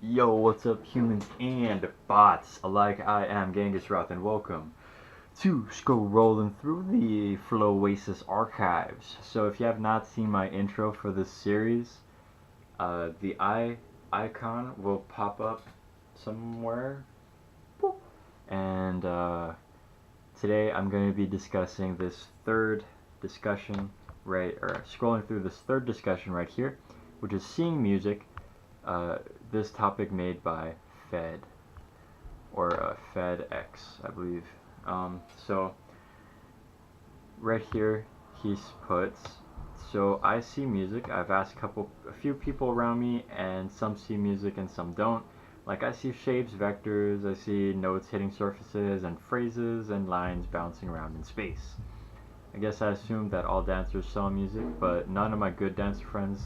Yo, what's up, humans and bots alike? I am Ghangasrath, and welcome to Scrollin through the Floasis archives. So, if you have not seen my intro for this series, the eye icon will pop up somewhere. Boop. And today I'm going to be discussing this third discussion, scrolling through this third discussion right here, which is seeing music. This topic made by Phedhex, I believe. So right here he puts, so I see music. I've asked a few people around me, and some see music and some don't. Like, I see shapes, vectors, I see notes hitting surfaces, and phrases and lines bouncing around in space. I guess I assumed that all dancers saw music, but one of my good dancer friends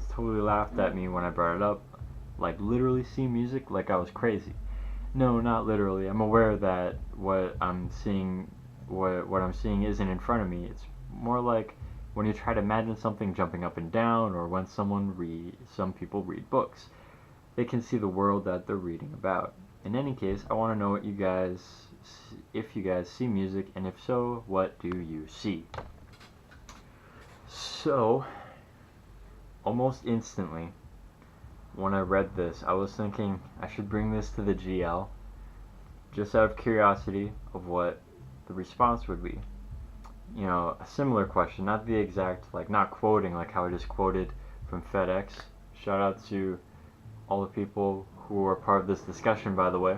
totally laughed at me when I brought it up. Like, literally see music? Like I was crazy. No, not literally. I'm aware that what I'm seeing isn't in front of me. It's more like when you try to imagine something jumping up and down, or when some people read books. They can see the world that they're reading about. In any case, I want to know if you guys see music, and if so, what do you see? So, almost instantly, when I read this, I was thinking I should bring this to the GL, just out of curiosity of what the response would be. You know, a similar question, not the exact, like, not quoting like how I just quoted from Phedhex. Shout out to all the people who are part of this discussion, by the way.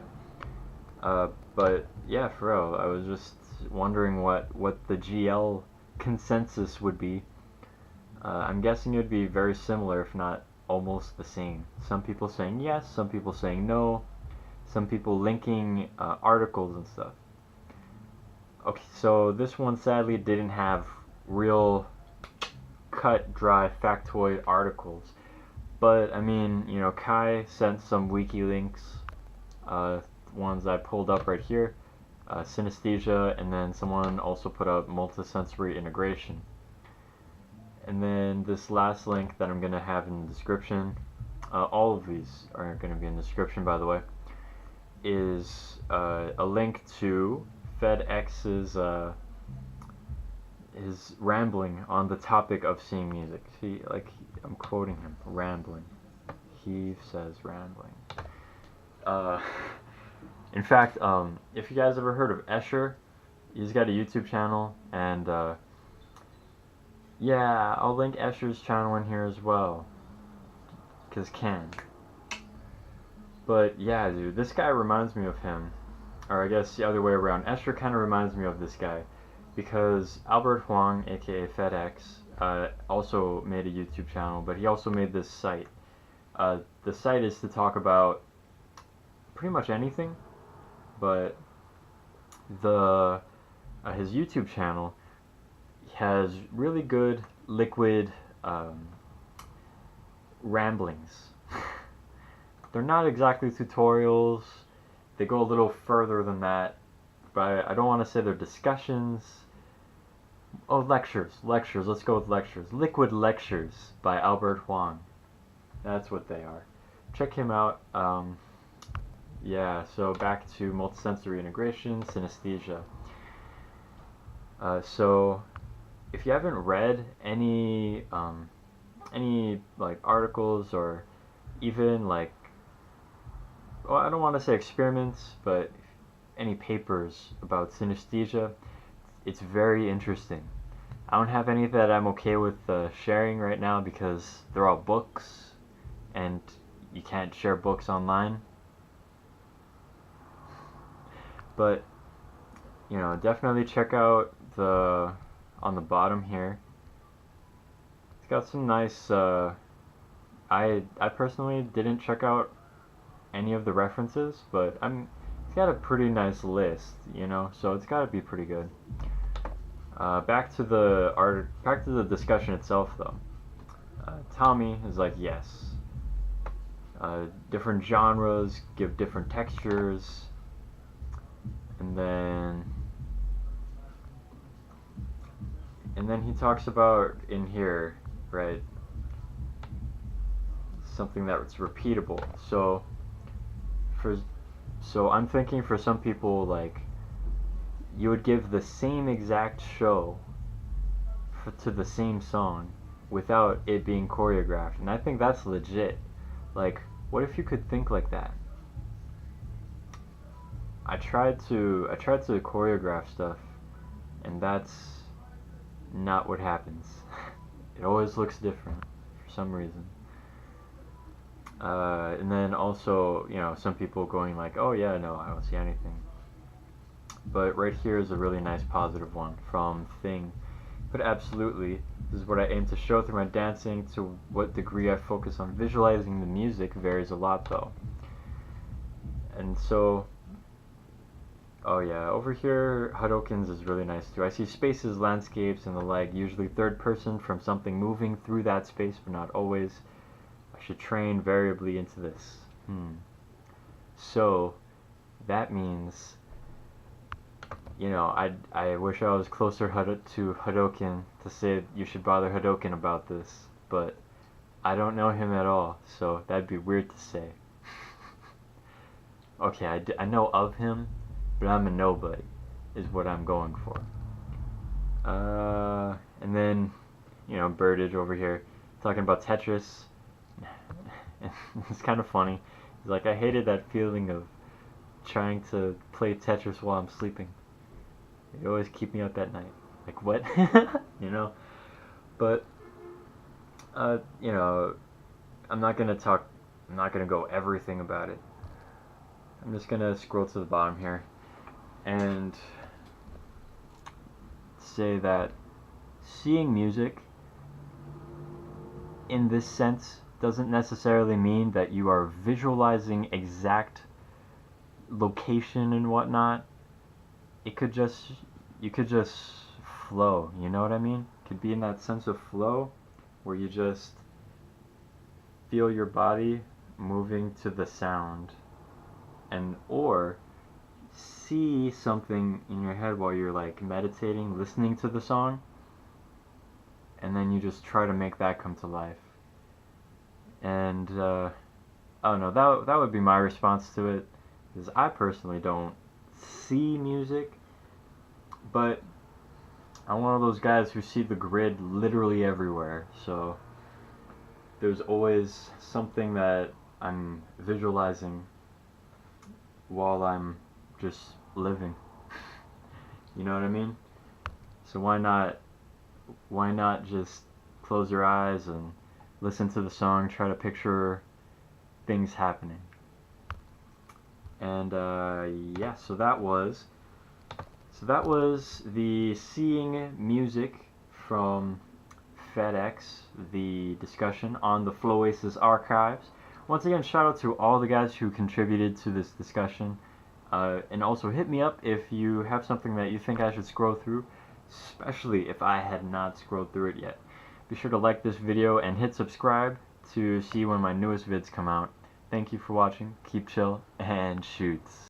But yeah, for real, I was just wondering what the GL consensus would be. I'm guessing it would be very similar, if not almost the same. Some people saying yes, some people saying no, some people linking articles and stuff. Okay, so this one sadly didn't have real cut, dry factoid articles. But, I mean, you know, Kai sent some wiki links, ones I pulled up right here, synesthesia, and then someone also put up multisensory integration. And then this last link that I'm going to have in the description, all of these are going to be in the description, by the way, is a link to Phedhex's his rambling on the topic of seeing music. See, like, I'm quoting him, rambling. He says rambling. Uh, in fact, if you guys ever heard of Escher, he's got a YouTube channel, and yeah, I'll link Escher's channel in here as well, cause can. But yeah, dude, this guy reminds me of him, or I guess the other way around. Escher kind of reminds me of this guy, because Albert Huang, aka Phedhex, also made a YouTube channel, but he also made this site. The site is to talk about pretty much anything, but his YouTube channel has really good liquid ramblings. They're not exactly tutorials. They go a little further than that, but I don't want to say they're discussions. Oh, lectures. Let's go with lectures. Liquid lectures by Albert Huang. That's what they are. Check him out. Yeah, so back to multisensory integration, synesthesia. So if you haven't read any like articles, or even like, well, I don't want to say experiments, but any papers about synesthesia, it's very interesting. I don't have any that I'm okay with sharing right now, because they're all books, and you can't share books online. But, you know, definitely check out on the bottom here. It's got some nice, I personally didn't check out any of the references, but it's got a pretty nice list, you know, so it's got to be pretty good. Back to the discussion itself, though. Tommy is like, yes. Different genres give different textures, and then he talks about in here, right? something that's repeatable. So I'm thinking for some people, like, you would give the same exact show to the same song without it being choreographed, and I think that's legit. Like, what if you could think like that? I tried to choreograph stuff, and that's not what happens. It always looks different for some reason. And then also, you know, some people going like, oh yeah, no, I don't see anything. But right here is a really nice positive one from Thing. But absolutely, this is what I aim to show through my dancing. To what degree I focus on visualizing the music varies a lot though. And so, oh yeah, over here, Hadokens is really nice too. I see spaces, landscapes, and the like, usually third person from something moving through that space, but not always. I should train variably into this. So, that means, you know, I wish I was closer to Hadoken to say you should bother Hadoken about this, but I don't know him at all, so that'd be weird to say. Okay, I know of him, but I'm a nobody, is what I'm going for. And then, you know, Birdage over here, talking about Tetris. It's kind of funny. He's like, I hated that feeling of trying to play Tetris while I'm sleeping. They always keep me up at night. Like, what? You know? But, you know, I'm not gonna go everything about it. I'm just gonna scroll to the bottom here and say that seeing music in this sense doesn't necessarily mean that you are visualizing exact location and whatnot. You could just flow, you know what I mean? Could be in that sense of flow where you just feel your body moving to the sound, and or see something in your head while you're like meditating, listening to the song, and then you just try to make that come to life. And I don't know, that would be my response to it, because I personally don't see music, but I'm one of those guys who see the grid literally everywhere, so there's always something that I'm visualizing while I'm just living. You know what I mean? So why not just close your eyes and listen to the song, try to picture things happening. And yeah, so that was the Seeing Music from Phedhex, the discussion on the Floasis archives. Once again, shout out to all the guys who contributed to this discussion. And also hit me up if you have something that you think I should scroll through, especially if I had not scrolled through it yet. Be sure to like this video and hit subscribe to see when my newest vids come out. Thank you for watching, keep chill, and shoots.